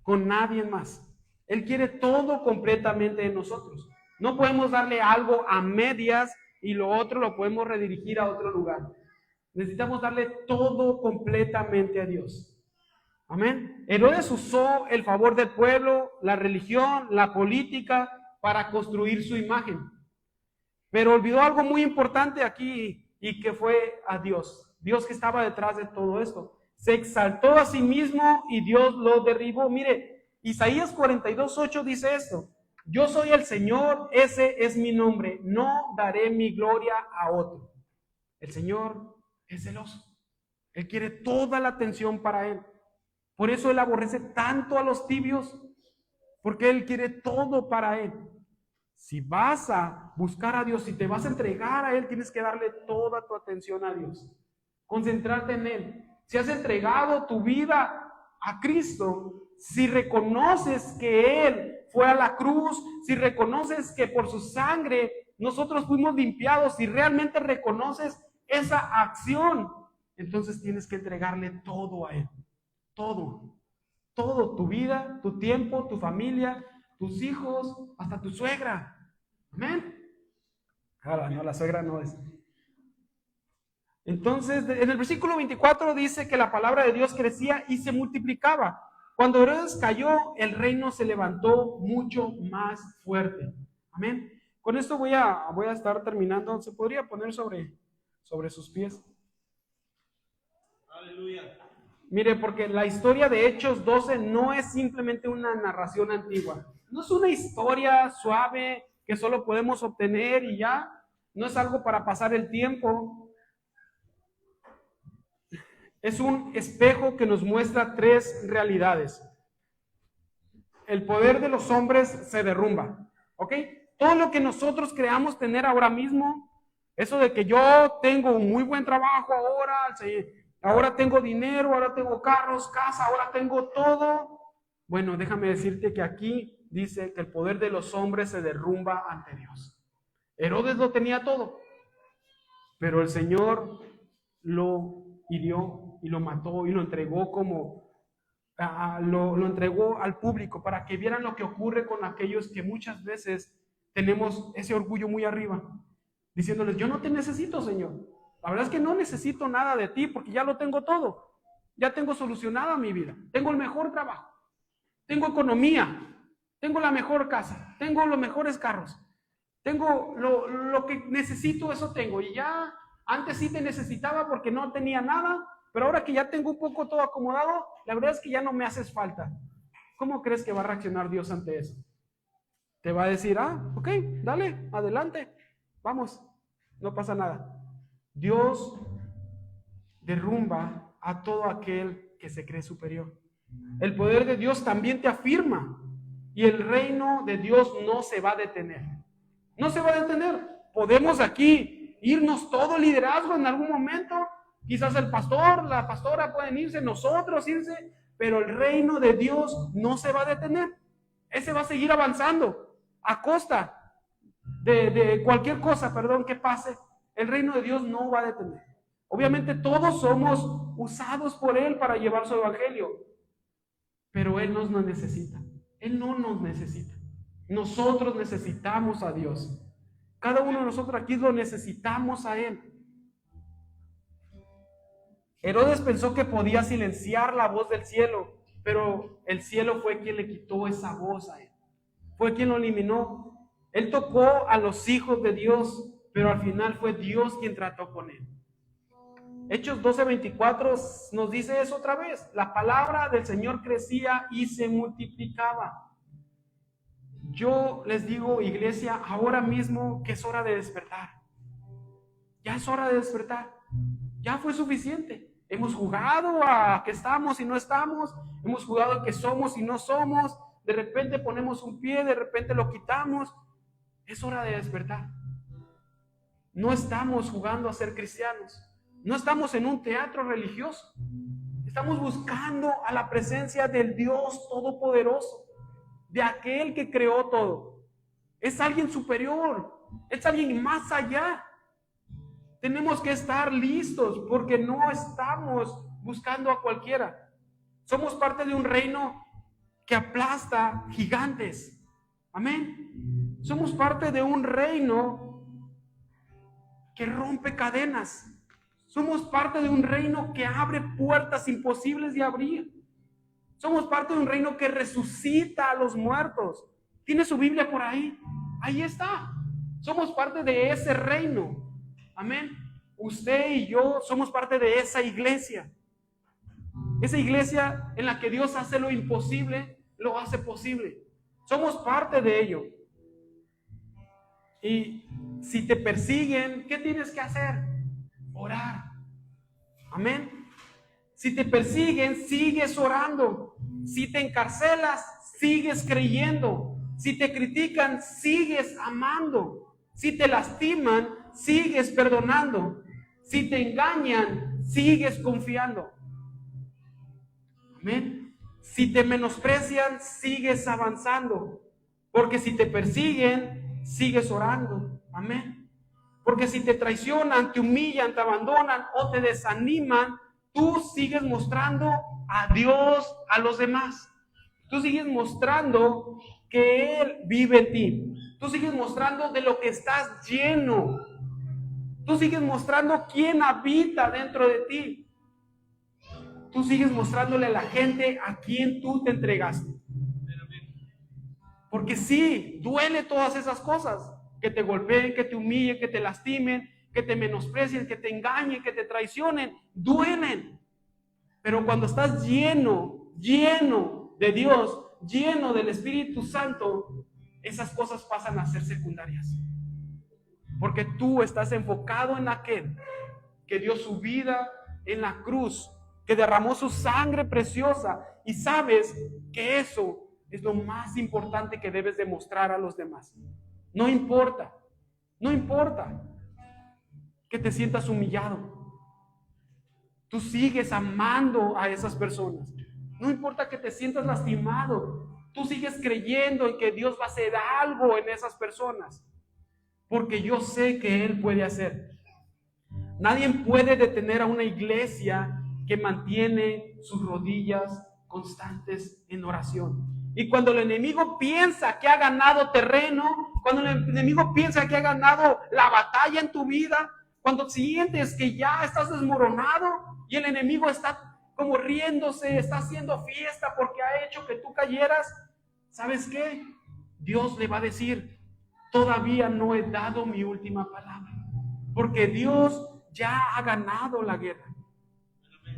con nadie más. Él quiere todo completamente de nosotros. No podemos darle algo a medias y lo otro lo podemos redirigir a otro lugar. Necesitamos darle todo completamente a Dios. Amén. Herodes usó el favor del pueblo, la religión, la política para construir su imagen. Pero olvidó algo muy importante aquí y que fue a Dios. Dios que estaba detrás de todo esto. Se exaltó a sí mismo y Dios lo derribó. Mire, Isaías 42:8 dice esto. Yo soy el Señor, ese es mi nombre. No daré mi gloria a otro. El Señor es celoso. Él quiere toda la atención para Él. Por eso Él aborrece tanto a los tibios, porque Él quiere todo para Él. Si vas a buscar a Dios, si te vas a entregar a Él, tienes que darle toda tu atención a Dios. Concentrarte en Él. Si has entregado tu vida a Cristo, si reconoces que Él fue a la cruz, si reconoces que por su sangre nosotros fuimos limpiados, si realmente reconoces esa acción, entonces tienes que entregarle todo a Él. Todo, tu vida, tu tiempo, tu familia, tus hijos, hasta tu suegra. Amén. Ahora, no, la suegra no es. Entonces, en el versículo 24 dice que la palabra de Dios crecía y se multiplicaba. Cuando Herodes cayó, el reino se levantó mucho más fuerte. Amén. Con esto voy a estar terminando. ¿Se podría poner sobre sus pies? Mire, porque la historia de Hechos 12 no es simplemente una narración antigua. No es una historia suave que solo podemos obtener y ya. No es algo para pasar el tiempo. Es un espejo que nos muestra tres realidades. El poder de los hombres se derrumba, ¿ok? Todo lo que nosotros creamos tener ahora mismo, eso de que yo tengo un muy buen trabajo ahora tengo dinero, ahora tengo carros, casa, ahora tengo todo. Bueno, déjame decirte que aquí dice que el poder de los hombres se derrumba ante Dios. Herodes lo tenía todo, pero el Señor lo hirió y lo mató y lo entregó lo entregó al público para que vieran lo que ocurre con aquellos que muchas veces tenemos ese orgullo muy arriba, diciéndoles, yo no te necesito, Señor. La verdad es que no necesito nada de ti porque ya lo tengo todo. Ya tengo solucionada mi vida. Tengo el mejor trabajo. Tengo economía. Tengo la mejor casa. Tengo los mejores carros. Tengo lo que necesito, eso tengo. Y ya antes sí te necesitaba porque no tenía nada, pero ahora que ya tengo un poco todo acomodado, la verdad es que ya no me haces falta. ¿Cómo crees que va a reaccionar Dios ante eso? Te va a decir, ok, dale, adelante, vamos, no pasa nada. Dios derrumba a todo aquel que se cree superior. El poder de Dios también te afirma y el reino de Dios no se va a detener. No se va a detener. Podemos aquí irnos todo liderazgo en algún momento. Quizás el pastor, la pastora pueden irse, nosotros irse, pero el reino de Dios no se va a detener. Ese va a seguir avanzando a costa de cualquier cosa, que pase. El reino de Dios no va a detener. Obviamente todos somos usados por Él para llevar su evangelio, pero Él no nos necesita. Él no nos necesita. Nosotros necesitamos a Dios. Cada uno de nosotros aquí lo necesitamos a Él. Herodes pensó que podía silenciar la voz del cielo, pero el cielo fue quien le quitó esa voz a él. Fue quien lo eliminó. Él tocó a los hijos de Dios, pero al final fue Dios quien trató con él. Hechos 12:24 nos dice eso otra vez. La palabra del Señor crecía y se multiplicaba. Yo les digo, iglesia, ahora mismo que es hora de despertar. Ya es hora de despertar. Ya fue suficiente. Hemos jugado a que estamos y no estamos. Hemos jugado a que somos y no somos. De repente ponemos un pie, de repente lo quitamos. Es hora de despertar. No estamos jugando a ser cristianos. No estamos en un teatro religioso. Estamos buscando a la presencia del Dios Todopoderoso, de aquel que creó todo. Es alguien superior, es alguien más allá. Tenemos que estar listos porque no estamos buscando a cualquiera. Somos parte de un reino que aplasta gigantes. Amén. Somos parte de un reino que rompe cadenas. Somos parte de un reino que abre puertas imposibles de abrir. Somos parte de un reino que resucita a los muertos. ¿Tiene su Biblia por ahí? Ahí está. Somos parte de ese reino. Amén. Usted y yo somos parte de esa iglesia. Esa iglesia en la que Dios hace lo imposible, lo hace posible. Somos parte de ello. Y si te persiguen, ¿qué tienes que hacer? Orar. Amén. Si te persiguen, sigues orando. Si te encarcelas, sigues creyendo. Si te critican, sigues amando. Si te lastiman, sigues perdonando. Si te engañan, sigues confiando. Amén. Si te menosprecian, sigues avanzando. Porque si te persiguen, sigues orando. Amén. Porque si te traicionan, te humillan, te abandonan o te desaniman, tú sigues mostrando a Dios a los demás. Tú sigues mostrando que Él vive en ti. Tú sigues mostrando de lo que estás lleno. Tú sigues mostrando quién habita dentro de ti. Tú sigues mostrándole a la gente a quién tú te entregaste. Porque sí, duele todas esas cosas. Que te golpeen, que te humillen, que te lastimen, que te menosprecien, que te engañen, que te traicionen. Duelen. Pero cuando estás lleno de Dios, lleno del Espíritu Santo, esas cosas pasan a ser secundarias. Porque tú estás enfocado en aquel que dio su vida en la cruz, que derramó su sangre preciosa, y sabes que eso es lo más importante que debes demostrar a los demás. No importa que te sientas humillado. Tú sigues amando a esas personas. No importa que te sientas lastimado. Tú sigues creyendo en que Dios va a hacer algo en esas personas. Porque yo sé que Él puede hacer. Nadie puede detener a una iglesia que mantiene sus rodillas constantes en oración. Y cuando el enemigo piensa que ha ganado terreno, cuando el enemigo piensa que ha ganado la batalla en tu vida, cuando sientes que ya estás desmoronado y el enemigo está como riéndose, está haciendo fiesta porque ha hecho que tú cayeras, ¿sabes qué? Dios le va a decir: todavía no he dado mi última palabra, porque Dios ya ha ganado la guerra.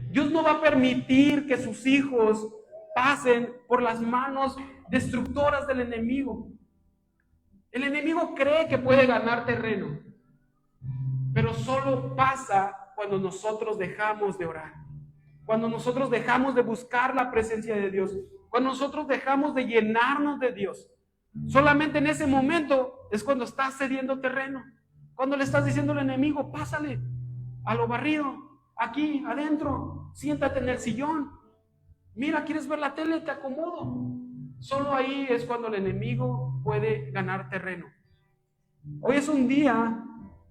Dios no va a permitir que sus hijos pasen por las manos destructoras del enemigo. El enemigo cree que puede ganar terreno, pero solo pasa cuando nosotros dejamos de orar, cuando nosotros dejamos de buscar la presencia de Dios, cuando nosotros dejamos de llenarnos de Dios. Solamente en ese momento es cuando estás cediendo terreno, cuando le estás diciendo al enemigo: pásale a lo barrido, aquí adentro, siéntate en el sillón, mira, ¿quieres ver la tele? Te acomodo. Solo ahí es cuando el enemigo puede ganar terreno. Hoy es un día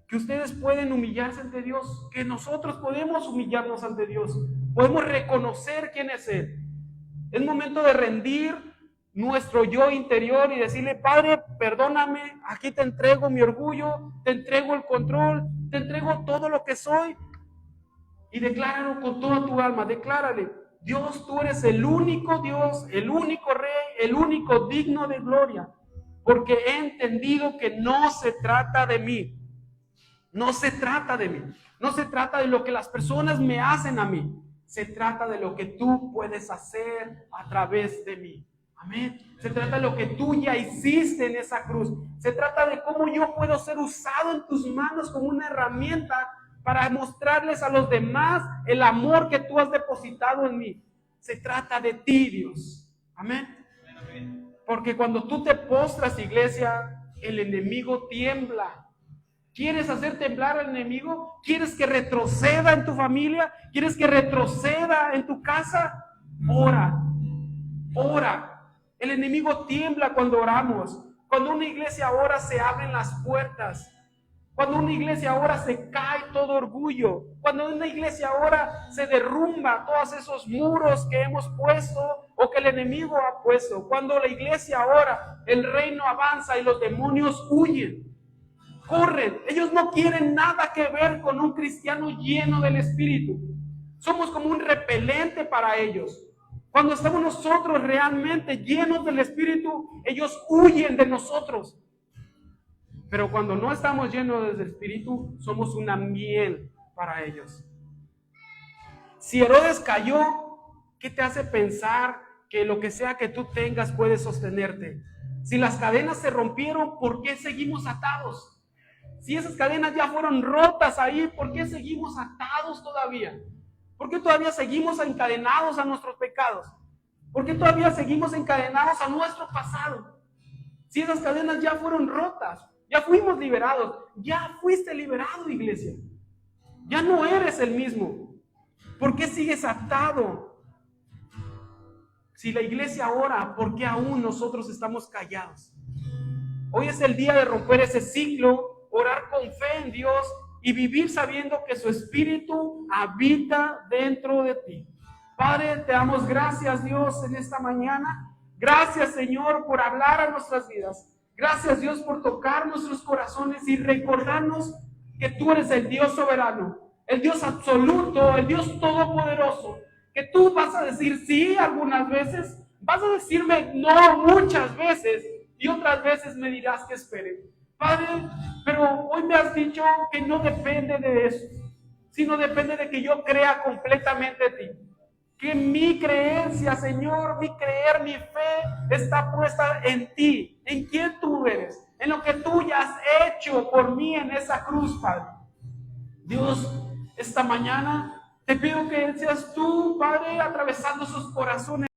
que ustedes pueden humillarse ante Dios, que nosotros podemos humillarnos ante Dios, podemos reconocer quién es Él. Es momento de rendir nuestro yo interior y decirle: Padre, perdóname, aquí te entrego mi orgullo, te entrego el control, te entrego todo lo que soy. Y decláralo con toda tu alma, declárale: Dios, tú eres el único Dios, el único Rey, el único digno de gloria, porque he entendido que no se trata de mí, no se trata de mí, no se trata de lo que las personas me hacen a mí, se trata de lo que tú puedes hacer a través de mí. Amén. Se trata de lo que tú ya hiciste en esa cruz. Se trata de cómo yo puedo ser usado en tus manos como una herramienta para mostrarles a los demás el amor que tú has depositado en mí. Se trata de ti, Dios. Amén. Porque cuando tú te postras, iglesia, el enemigo tiembla. ¿Quieres hacer temblar al enemigo? ¿Quieres que retroceda en tu familia? ¿Quieres que retroceda en tu casa? Ora, ora. El enemigo tiembla cuando oramos. Cuando una iglesia ora, se abren las puertas. Cuando una iglesia ora, se cae todo orgullo. Cuando una iglesia ora, se derrumba todos esos muros que hemos puesto o que el enemigo ha puesto. Cuando la iglesia ora, el reino avanza y los demonios huyen, corren. Ellos no quieren nada que ver con un cristiano lleno del Espíritu. Somos como un repelente para ellos. Cuando estamos nosotros realmente llenos del Espíritu, ellos huyen de nosotros. Pero cuando no estamos llenos del Espíritu, somos una miel para ellos. Si Herodes cayó, ¿qué te hace pensar que lo que sea que tú tengas puede sostenerte? Si las cadenas se rompieron, ¿por qué seguimos atados? Si esas cadenas ya fueron rotas ahí, ¿por qué seguimos atados todavía? ¿Por qué todavía seguimos encadenados a nuestros pecados? ¿Por qué todavía seguimos encadenados a nuestro pasado? Si esas cadenas ya fueron rotas, ya fuimos liberados, ya fuiste liberado, iglesia. Ya no eres el mismo. ¿Por qué sigues atado? Si la iglesia ora, ¿por qué aún nosotros estamos callados? Hoy es el día de romper ese ciclo, orar con fe en Dios y vivir sabiendo que su Espíritu habita dentro de ti. Padre, te damos gracias, Dios, en esta mañana. Gracias, Señor, por hablar a nuestras vidas. Gracias, Dios, por tocar nuestros corazones y recordarnos que tú eres el Dios soberano, el Dios absoluto, el Dios todopoderoso, que tú vas a decir sí algunas veces, vas a decirme no muchas veces y otras veces me dirás que espere. Padre, pero hoy me has dicho que no depende de eso, sino depende de que yo crea completamente en ti. que mi creencia, Señor, mi creer, mi fe está puesta en ti, en quién tú eres, en lo que tú ya has hecho por mí en esa cruz, Padre. Dios, esta mañana te pido que seas tú, Padre, atravesando sus corazones.